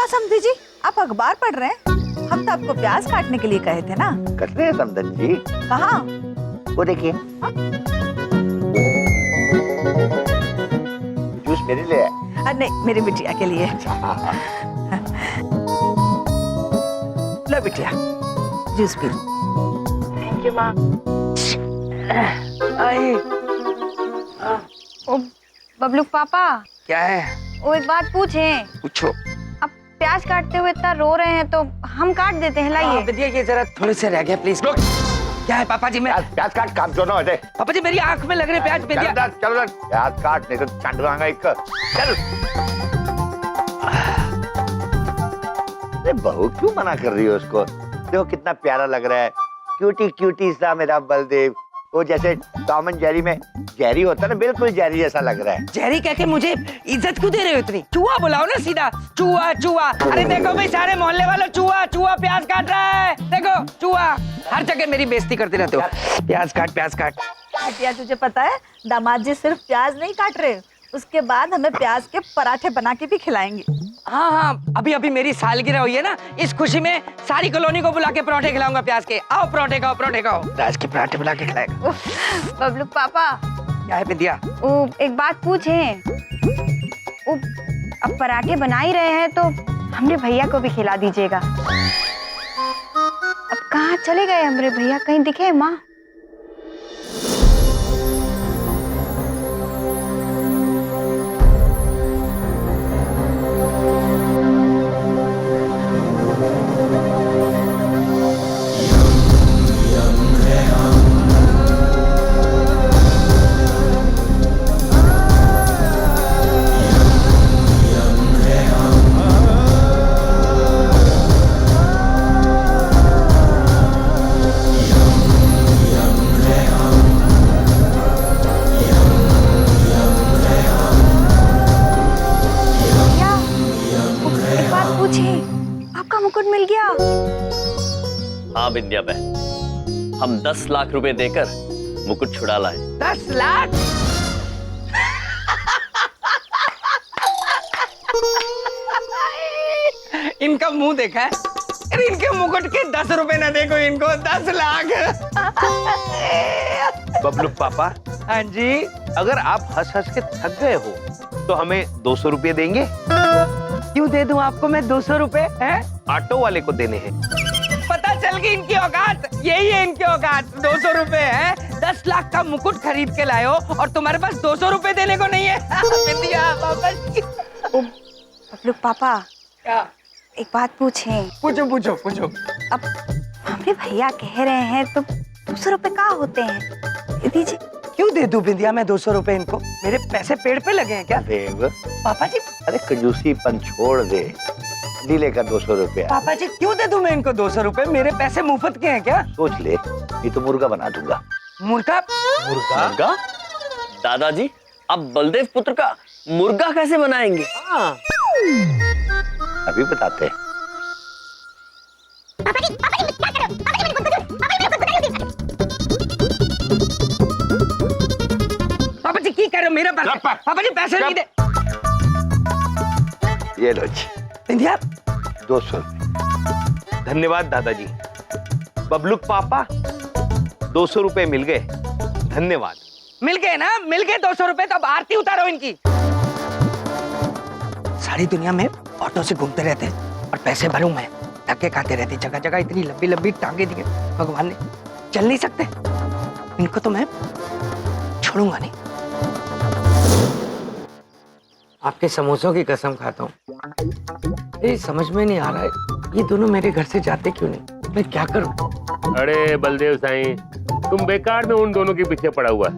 क्या समझी जी, आप अखबार पढ़ रहे हैं? हम तो आपको प्याज काटने के लिए कहे थे ना। कट रहे हैं समधन जी। कहाँ? वो देखिए, जूस मेरे लिए है। नहीं, मेरी बिटिया के लिए। लो बिटिया, जूस पी। थैंक यू माँ। ओ बबलू पापा। क्या है? वो एक बात पूछे। पूछो। अब प्याज काटते हुए इतना रो रहे हैं तो हम काट देते हैं। लाइए। विद्या, ये जरा थोड़े से रह गया प्लीज। क्या है पापा जी? मैं प्याज काट, काम क्यों ना हो जाए। पापा जी मेरी आंख में लग रहे प्याज। विद्या चलो प्याज काट, नहीं तो चंडवांगा एक। चल। अरे बहू क्यों मना कर रही हो उसको? देखो कितना प्यारा लग रहा है, क्यूटी क्यूटी सा मेरा बलदेव। वो जैसे टॉम एंड जेरी में जेरी होता है ना, बिल्कुल जेरी जैसा लग रहा है। जेरी कह के मुझे इज्जत क्यों दे रहे हो इतनी? चूहा बुलाओ ना सीधा, चूहा चूहा। अरे देखो भाई सारे मोहल्ले वालों, चूहा चूहा प्याज काट रहा है। देखो चूहा, हर जगह मेरी बेइज्जती करते रहते हो। प्याज काट, प्याज काट। बिटिया तुझे पता है, दामाद जी सिर्फ प्याज नहीं काट रहे, उसके बाद हमें प्याज के पराठे बना के भी खिलाएंगे। हाँ हाँ, अभी अभी मेरी सालगिरह हुई है ना, इस खुशी में सारी कॉलोनी को बुला के पराठे खिलाऊंगा प्याज के। आओ पराठे खाओ, पराठे खाओ। प्याज के पराठे बुला के खिलाएगा। बबलू पापा। क्या है विद्या? वो एक बात पूछे। वो अब पराठे बना ही रहे हैं तो हमरे भैया को भी खिला दीजिएगा। अब कहाँ चले गए हमरे भैया? कहीं दिखे माँ? आपका मुकुट मिल गया। हाँ विद्या बहन, हम 10 लाख रुपए देकर मुकुट छुड़ा लाए। 10 लाख? इनका मुंह देखा है? अरे इनके मुकुट के 10 रुपए ना देखो इनको, 10 लाख। बबलू पापा। हाँ जी। अगर आप हंस हंस के थक गए हो तो हमें 200 रुपए देंगे? क्यों दे दूं आपको मैं 200 रुपए? हैं? ऑटो वाले को देने हैं। पता चल गई इनकी औकात, यही है इनकी औकात। 200 रुपए है, 10 लाख का मुकुट खरीद के लाए हो और तुम्हारे पास 200 रुपए देने को नहीं है। बबलू पापा। क्या? एक बात पूछे। पूछो पूछो पूछो। अब हमरे भैया कह रहे हैं तो 200 रुपए कहाँ होते हैं? दीजिए। क्यों दे दूं बिंदिया मैं 200 रुपए इनको? मेरे पैसे पेड़ पे लगे हैं क्या? देव, पापा जी। अरे कंजूसीपन छोड़ दे, नीले का 200 रुपया। पापा जी क्यों दे दूं मैं इनको 200 रुपए? मेरे पैसे मुफ्त के हैं क्या? सोच ले, नहीं तो मुर्गा बना दूंगा। मुर्गा? मुर्गा? दादाजी, आप बलदेव पुत्र का मुर्गा कैसे बनाएंगे? अभी बताते हैं। पापा जी की कह रहे हो? मेरा पैसा? पापा जी पैसे नहीं दे। ये लो जी, बिंदिया 200 रुपये। धन्यवाद दादाजी। बबलू पापा, 200 रुपए मिल गए, धन्यवाद। मिल गए ना? मिल गए 200 रुपए। तो अब आरती उतारो इनकी। सारी दुनिया में ऑटो से घूमते रहते और पैसे भरूं मैं, धक्के खाते रहते जगह जगह। इतनी लंबी लंबी टांगे दिए भगवान ने, चल नहीं सकते। इनको तो मैं छोड़ूंगा नहीं। आपके समोसों की कसम खाता हूँ। ये समझ में नहीं आ रहा है, ये दोनों मेरे घर से जाते क्यों नहीं? मैं क्या करूं? अरे बलदेव साईं, तुम बेकार में उन दोनों के पीछे पड़ा हुआ है।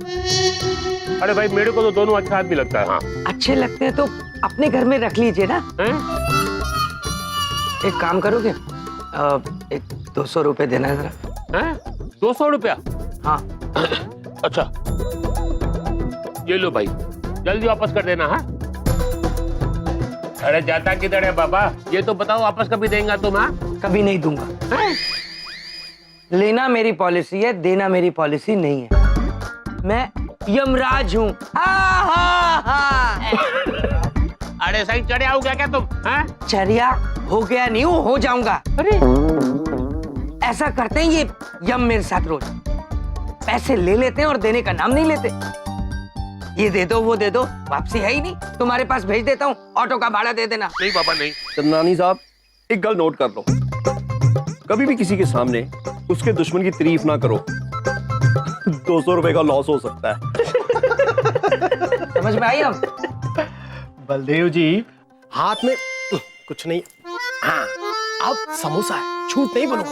अरे भाई मेरे को तो दोनों अच्छा आदमी लगता है। हाँ अच्छे लगते हैं तो अपने घर में रख लीजिए ना। एक काम करोगे, एक 200 रुपए देना जरा। 200 रुपया? हाँ। अच्छा ये लो भाई, जल्दी वापस कर देना। हाँ अरे जाता किधर है बाबा, ये तो बताओ वापस कभी देंगे तुम? हाँ कभी नहीं दूंगा। लेना मेरी पॉलिसी है, देना मेरी पॉलिसी नहीं है। मैं यमराज हूँ। बड़े सही चढ़े आओ क्या तुम? हाँ? चरिया हो गया नहीं हूँ, हो जाऊंगा। अरे ऐसा करते हैं ये यम मेरे साथ रोज। पैसे ले लेते हैं और देने का नाम नहीं लेते। ये दे दो वो दे दो, वापसी है ही नहीं। तुम्हारे पास भेज देता हूँ, ऑटो का भाड़ा दे देना। नहीं पापा नहीं। चंदनानी साहब, एक गल नोट कर लो, कभी भी किसी के सामने उसके दुश्मन की तारीफ ना करो। 200 रुपए का लॉस हो सकता है। समझ में आई हम? बलदेव जी, हाथ में कुछ नहीं। हाँ, अब समोसा है, झूठ नहीं बोलूंगा।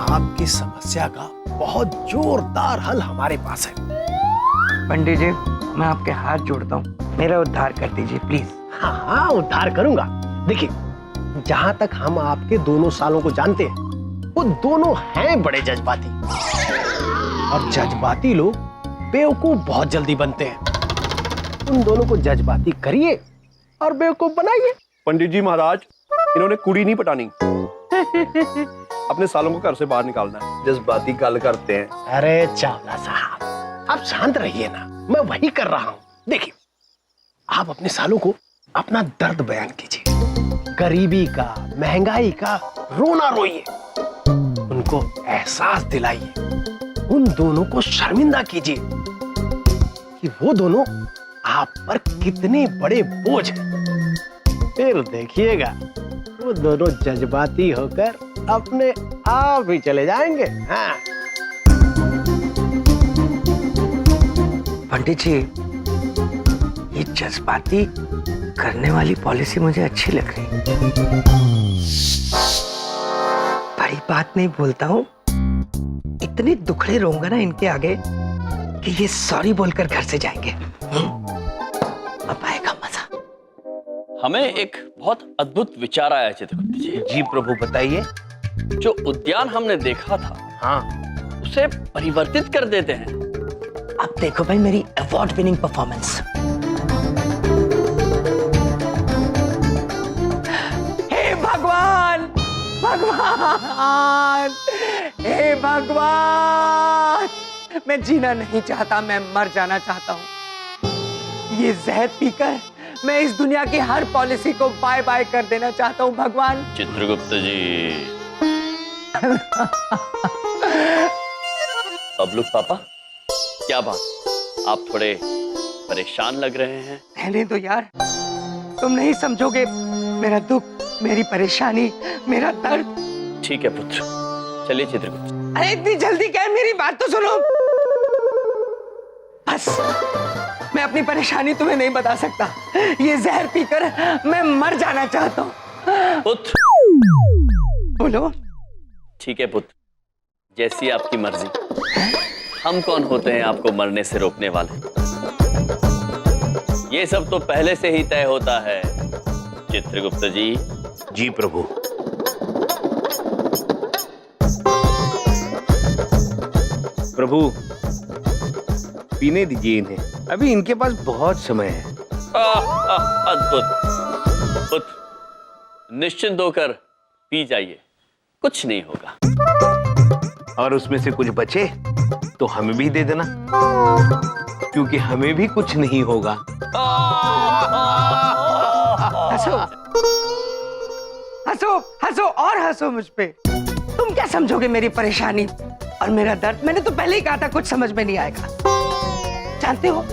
आपकी समस्या का बहुत जोरदार हल हमारे पास है। पंडित जी, मैं आपके हाथ जोड़ता हूँ, मेरा उद्धार कर दीजिए प्लीज। हाँ हाँ, उद्धार करूंगा। देखिए, जहां तक हम आपके दोनों सालों को जानते हैं, वो दोनों हैं बड़े जज्बाती, और जज्बाती लोग बेवकूफ बहुत जल्दी बनते हैं। उन दोनों को जज्बाती करिए और बेवकूफ बनाइए। पंडित जी महाराज, इन्होंने कुड़ी नहीं पटानी, अपने सालों को घर से बाहर निकालना है। जज्बाती गल करते हैं। अरे चावला साहब, आप शांत रहिए ना, मैं वही कर रहा हूँ। देखिए, आप अपने सालों को अपना दर्द बयान कीजिए, गरीबी का, महंगाई का रोना रोइए, उनको एहसास दिलाइए, उन दोनों को शर्मिंदा कीजिए कि वो दोनों आप पर कितने बड़े बोझ हैं। फिर देखिएगा, वो दोनों जज्बाती होकर अपने आप ही चले जाएंगे। हाँ। पंडित जी, ये जज्बाती करने वाली पॉलिसी मुझे अच्छी लग रही। बड़ी बात नहीं बोलता हूँ, इतने दुखड़े रहूंगा ना इनके आगे कि ये सॉरी बोलकर घर से जाएंगे। अब आएगा मजा। हमें एक बहुत अद्भुत विचार आया चित्रगुप्त जी। जी प्रभु बताइए। जो उद्यान हमने देखा था, हाँ, उसे परिवर्तित कर देते हैं। अब देखो भाई मेरी अवार्ड विनिंग परफॉर्मेंस। हे भगवान, भगवान, हे भगवान, मैं जीना नहीं चाहता, मैं मर जाना चाहता हूँ। ये जहर पीकर मैं इस दुनिया की हर पॉलिसी को बाय बाय कर देना चाहता हूँ भगवान। चित्रगुप्त जी। बबलू पापा, क्या बात, आप थोड़े परेशान लग रहे हैं। रहने दो यार, तुम नहीं समझोगे मेरा दुख, मेरी परेशानी, मेरा दर्द। ठीक है पुत्र, चलिए चित्रगुप्त। अरे इतनी जल्दी क्या है, मेरी बात तो सुनो। बस मैं अपनी परेशानी तुम्हें नहीं बता सकता। ये जहर पीकर मैं मर जाना चाहता हूँ। पुत्र। बोलो। ठीक है पुत्र, जैसी आपकी मर्जी। हम कौन होते हैं आपको मरने से रोकने वाले? ये सब तो पहले से ही तय होता है चित्रगुप्त जी। जी प्रभु। प्रभु, पीने दीजिए इन्हें, अभी इनके पास बहुत समय है। अद्भुत। पुत्र, निश्चिंत होकर पी जाइए, कुछ नहीं होगा। और उसमें से कुछ बचे तो हमें भी दे देना, क्योंकि हमें भी कुछ नहीं होगा। हंसो, हंसो, हंसो और हंसो मुझ पे। तुम क्या समझोगे मेरी परेशानी और मेरा दर्द? मैंने तो पहले ही कहा था कुछ समझ में नहीं आएगा। जानते हो,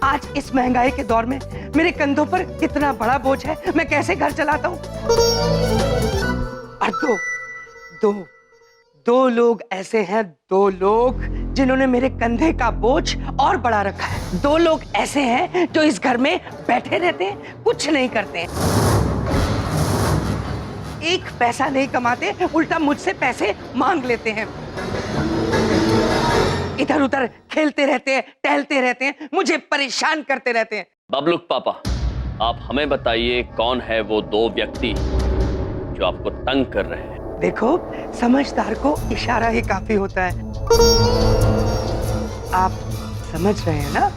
आज इस महंगाई के दौर में मेरे कंधों पर कितना बड़ा बोझ है, मैं कैसे घर चलाता हूँ। और दो लोग ऐसे हैं, दो लोग जिन्होंने मेरे कंधे का बोझ और बढ़ा रखा है। दो लोग ऐसे हैं जो इस घर में बैठे रहते हैं, कुछ नहीं करते हैं, एक पैसा नहीं कमाते, उल्टा मुझसे पैसे मांग लेते हैं, इधर उधर खेलते रहते हैं, टहलते रहते हैं, मुझे परेशान करते रहते हैं। बबलूक पापा, आप हमें बताइए कौन है वो दो व्यक्ति जो आपको तंग कर रहे हैं? देखो, समझदार को इशारा ही काफी होता है। आप समझ रहे हैं ना?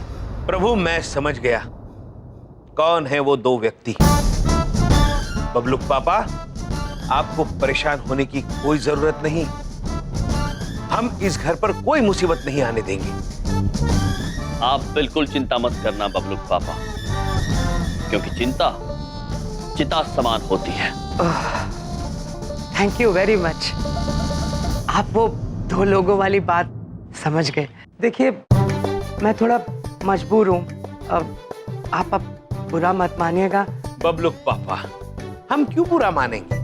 प्रभु, मैं समझ गया कौन है वो दो व्यक्ति। बबलूक पापा, आपको परेशान होने की कोई जरूरत नहीं। हम इस घर पर कोई मुसीबत नहीं आने देंगे। आप बिल्कुल चिंता मत करना बबलूक पापा। क्योंकि चिंता चिता समान होती है। Thank you very much. आप वो 2 लोगों वाली बात समझ गए। देखिए मैं थोड़ा मजबूर हूँ, आप अब बुरा मत मानिएगा। बबलुक पापा, हम क्यों बुरा मानेंगे?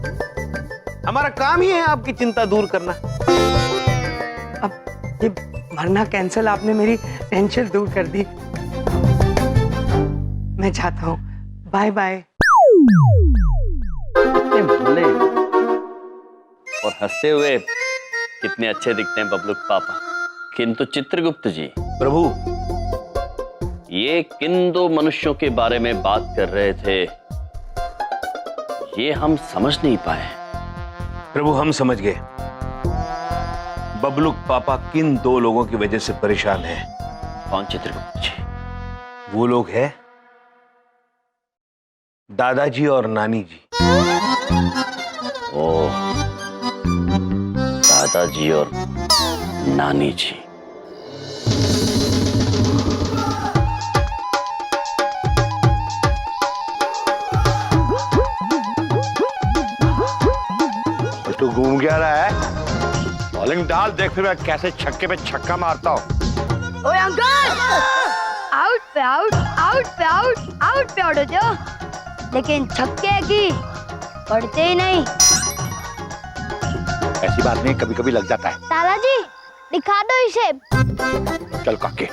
हमारा काम ही है आपकी चिंता दूर करना। अब ये मरना कैंसिल, आपने मेरी टेंशन दूर कर दी। मैं जाता हूँ, बाय बाय। कितने भोले और हंसते हुए कितने अच्छे दिखते हैं बबलुक पापा। किंतु चित्रगुप्त जी, प्रभु, ये किन 2 मनुष्यों के बारे में बात कर रहे थे, ये हम समझ नहीं पाए। प्रभु हम समझ गए। बबलुक पापा किन 2 लोगों की वजह से परेशान हैं। कौन चित्रगुप्त जी? वो लोग हैं दादाजी और नानी जी। ओह, दादाजी और नानी जी। तू घूम क्या रहा है? बॉलिंग डाल, देख फिर मैं कैसे छक्के पे छक्का मारता हूँ। ओए अंकल, आउट पे आउट, आउट पे आउट, आउट पे आउट हो जाओ, लेकिन छक्के की पड़ते ही नहीं। ऐसी बात नहीं, कभी कभी लग जाता है। दादाजी दिखा दो इसे। चल काके,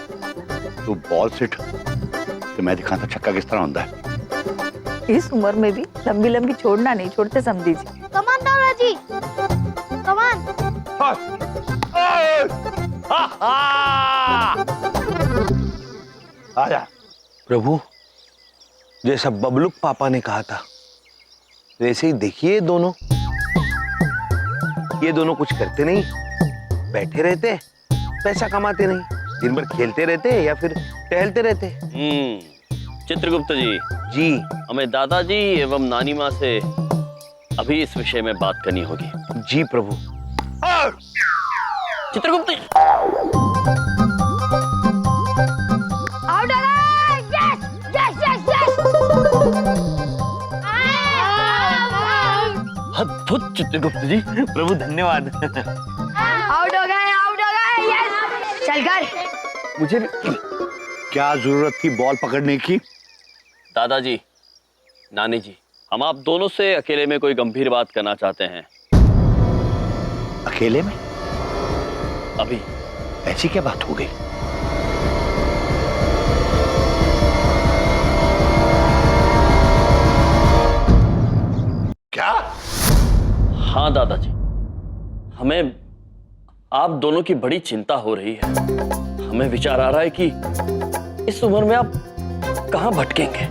तू बॉल सिट तो मैं दिखाता छक्का किस तरह होता है। इस उम्र में भी लंबी लंबी छोड़ना नहीं छोड़ते समझी जी। कमान दादाजी, कमान। आजा। प्रभु, जैसा बबलुक पापा ने कहा था वैसे ही देखिए ये दोनों कुछ करते नहीं, बैठे रहते, पैसा कमाते नहीं, दिन भर खेलते रहते या फिर टहलते रहते। चित्रगुप्त जी, जी हमें दादाजी एवं नानी माँ से अभी इस विषय में बात करनी होगी। जी प्रभु। चित्रगुप्त जी, आउट आ गया। Yes yes yes yes. अद्भुत चित्रगुप्त जी, प्रभु धन्यवाद। आउट हो गए, यस। चल कर। मुझे भी क्या जरूरत थी बॉल पकड़ने की? दादाजी, नानी जी, हम आप दोनों से अकेले में कोई गंभीर बात करना चाहते हैं। अकेले में? अभी ऐसी क्या बात हो गई? क्या? हाँ दादाजी, हमें आप दोनों की बड़ी चिंता हो रही है। हमें विचार आ रहा है कि इस उम्र में आप कहाँ भटकेंगे।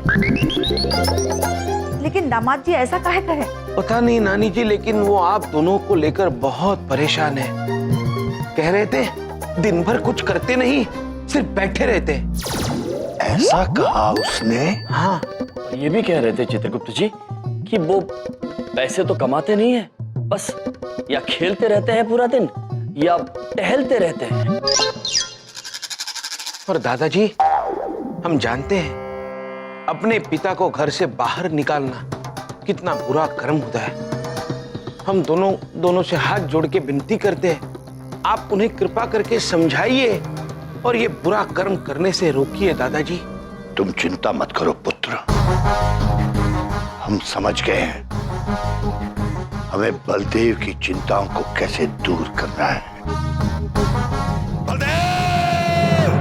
लेकिन दामाद जी ऐसा काहे कहे? पता नहीं नानी जी, लेकिन वो आप दोनों को लेकर बहुत परेशान है। कह रहे थे दिन भर कुछ करते नहीं, सिर्फ बैठे रहते। ऐसा कहा उसने? हाँ, ये भी कह रहे थे चित्रगुप्त जी कि वो पैसे तो कमाते नहीं है, बस या खेलते रहते हैं पूरा दिन या टहलते रहते हैं। और दादाजी, हम जानते हैं अपने पिता को घर से बाहर निकालना कितना बुरा कर्म होता है। हम दोनों से हाथ जोड़ के विनती करते हैं, आप उन्हें कृपा करके समझाइए और ये बुरा कर्म करने से रोकिए दादाजी। तुम चिंता मत करो पुत्र, हम समझ गए हैं हमें बलदेव की चिंताओं को कैसे दूर करना है। बलदेव!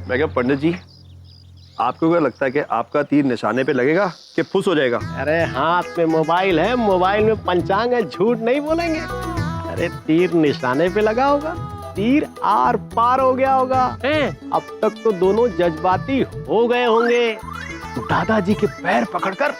मैं क्या पंडित जी, आपको क्या लगता है कि आपका तीर निशाने पे लगेगा कि फुस हो जाएगा? अरे हाथ में मोबाइल है, मोबाइल में पंचांग है, झूठ नहीं बोलेंगे। अरे तीर निशाने पे लगा होगा, तीर आर पार हो गया होगा। अब तक तो दोनों जज्बाती हो गए होंगे, दादाजी के पैर पकड़कर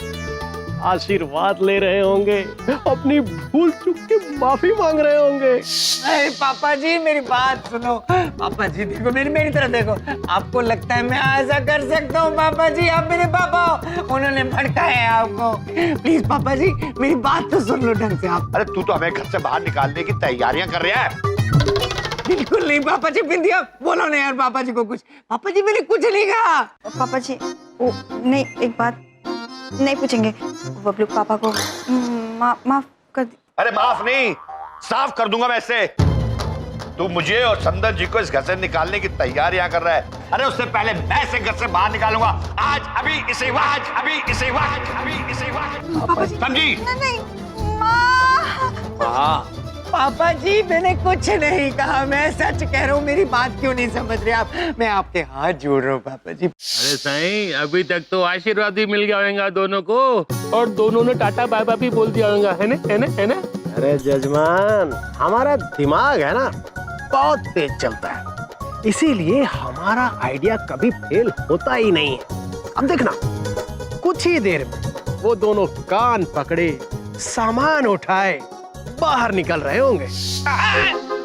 आशीर्वाद ले रहे होंगे, अपनी भूल चूक के माफी मांग रहे होंगे। अरे पापा जी मेरी बात सुनो। पापा जी देखो, मेरी तरफ देखो। आपको लगता है मैं ऐसा कर सकता हूँ? पापा जी आप मेरे पापा हो, उन्होंने भड़काया है आपको। प्लीज पापा जी मेरी बात तो सुन लो ढंग से आप। अरे तू तो हमें घर से बाहर निकालने की तैयारियां कर रहा है। बिल्कुल नहीं पापा जी, बिंदिया बोलो ना यार पापा जी को कुछ। पापा जी मैंने कुछ नहीं कहा। पापा जी ओ नहीं, एक बात नहीं पूछेंगे। बबलू पापा को माफ कर अरे माफ नहीं, साफ कर दूंगा मैं इससे। तू मुझे और संदन जी को इस घर से निकालने की तैयारियां कर रहा है। अरे उससे पहले मैं इसे घर से बाहर निकालूंगा। आज, अभी, इसी वक्त, अभी, इसी वक्त, अभी, इसी वक्त। समझी? नहीं, माँ। हाँ। पापा जी मैंने कुछ नहीं कहा, मैं सच कह रहा हूँ। मेरी बात क्यों नहीं समझ रहे आप? मैं आपके हाथ जोड़ रहा हूँ पापा जी। अरे साईं, अभी तक तो आशीर्वाद ही मिल गया होगा दोनों को, और दोनों ने टाटा बाय बाय भी बोल दिया होगा, है ना, है ना, है ना? अरे जजमान, हमारा दिमाग है ना बहुत तेज चलता है, इसीलिए हमारा आइडिया कभी फेल होता ही नहीं है। अब देखना, कुछ ही देर में वो दोनों कान पकड़े, सामान उठाए, बाहर निकल रहे होंगे।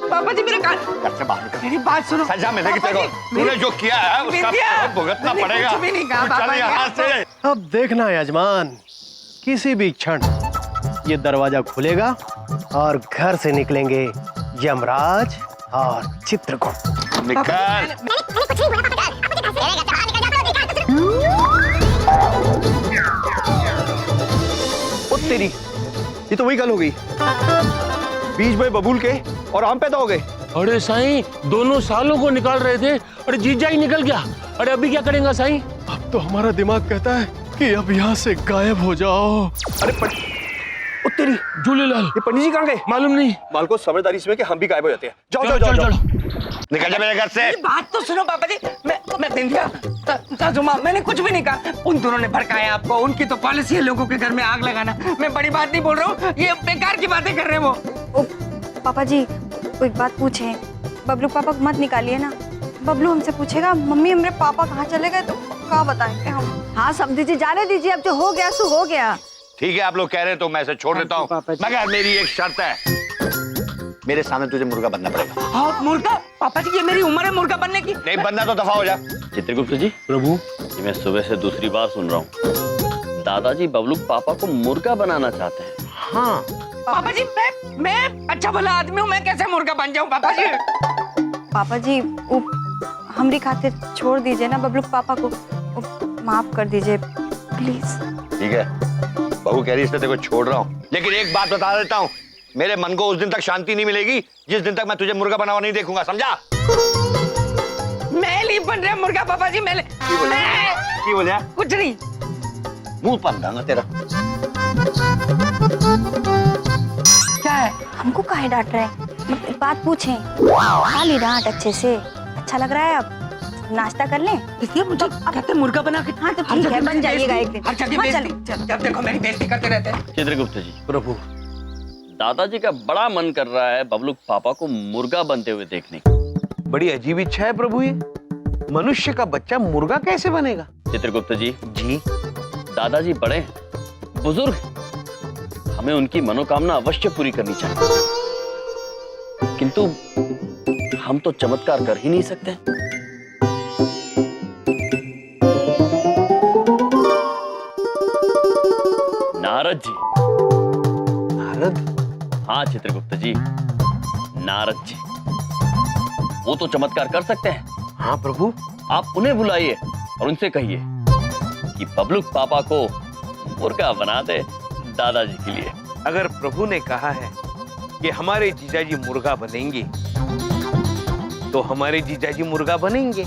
पापा जी मेरे कान, घर से बाहर निकल। मेरी बात सुनो। सजा मिलेगी तेरे को। तूने जो किया है उसका फल भुगतना पड़ेगा। कुछ भी नहीं कहा तू पापा चल जी, यहाँ से। अब देखना यजमान, किसी भी क्षण ये दरवाजा खुलेगा और घर से निकलेंगे यमराज और चित्रगुप्त। निकल। ओ तेरी, ये तो वही गल हो गई। बीज में बबूल के और आम पैदा हो गए। अरे साईं, दोनों सालों को निकाल रहे थे, अरे जीजा ही निकल गया। अरे अभी क्या करेंगे साईं? अब तो हमारा दिमाग कहता है कि अब यहाँ से गायब हो जाओ। अरे ओ तेरी, झूलेलाल, ये पंडित जी कहाँ गए? मालूम नहीं। माल को समझदारी से कि हम भी गायब हो जाते हैं। जाओ चलो जाओ चलो जाओ, चलो। निकल जा मेरे घर से। मेरी बात तो सुनो पापा जी। मैं दिंदिया ताजुमा, मैंने कुछ भी नहीं कहा। उन दोनों ने भड़काया आपको, उनकी तो पॉलिसी है लोगों के घर में आग लगाना। मैं बड़ी बात नहीं बोल रहा हूँ, ये बेकार की बातें कर रहे हैं वो। ओ पापा जी, कोई बात पूछे, बबलू पापा को मत निकालिए ना। बबलू हमसे पूछेगा मम्मी हमारे पापा कहाँ चले गए, तो क्या बताएंगे हम? हाँ समझी जी, जाने दीजिए, अब जो हो गया सो हो गया। ठीक है, आप लोग कह रहे हैं तो मैं इसे छोड़ देता हूँ, मगर मेरी एक शर्त है, मेरे सामने तुझे मुर्गा बनना पड़ेगा। हाँ मुर्गा? पापा जी ये मेरी उम्र है मुर्गा बनने की। नहीं बनना तो दफा हो जा। चित्रगुप्त जी, प्रभु, ये मैं सुबह से दूसरी बार सुन रहा हूँ। दादाजी बबलू पापा को मुर्गा बनाना चाहते हैं। हाँ पापा जी मैं अच्छा भला आदमी हूँ, मैं कैसे मुर्गा बन जाऊँ पापा जी? पापा जी हमारी खातिर छोड़ दीजिए ना बबलू पापा को, माफ कर दीजिए प्लीज। ठीक है, बहू कह रही इसलिए तेरे को छोड़ रहा हूँ, लेकिन एक बात बता देता हूँ, मेरे मन को उस दिन तक शांति नहीं मिलेगी जिस दिन तक मैं तुझे मुर्गा बना हुआ नहीं देखूंगा, समझा? मैं नहीं बन रहा मुर्गा पापा जी। मैं की बोलिया? कुछ नहीं। मुंह बंद दूंगा तेरा। क्या है? हमको काहे डांट रहे हैं? एक बात पूछें, खाली डांट अच्छे से। अच्छा लग रहा है, अब नाश्ता कर लें? इसलिए मुझे कहते मुर्गा बना के। हाँ तो ठीक है, बन जाइएगा एक दिन। हर जगह हाँ, बेइज्जती। जब देखो मेरी बेइज्जती करते रहते हैं। चित्रगुप्त जी, प्रभु, दादाजी का बड़ा मन कर रहा है बबलू पापा को मुर्गा बनते हुए देखने की। बड़ी अजीब इच्छा है प्रभु, ये मनुष्य का बच्चा मुर्गा कैसे बनेगा? चित्रगुप्त जी, जी, दादाजी बड़े हैं, बुजुर्ग, हमें उनकी मनोकामना अवश्य पूरी करनी चाहिए, किंतु हम तो चमत्कार कर ही नहीं सकते। नारद जी। नारद? हाँ चित्रगुप्त जी, नारद जी, वो तो चमत्कार कर सकते हैं। हाँ प्रभु। आप उन्हें बुलाइए और उनसे कहिए कि बबलू पापा को मुर्गा बना दे दादाजी के लिए। अगर प्रभु ने कहा है कि हमारे जीजाजी मुर्गा बनेंगे, तो हमारे जीजाजी मुर्गा बनेंगे।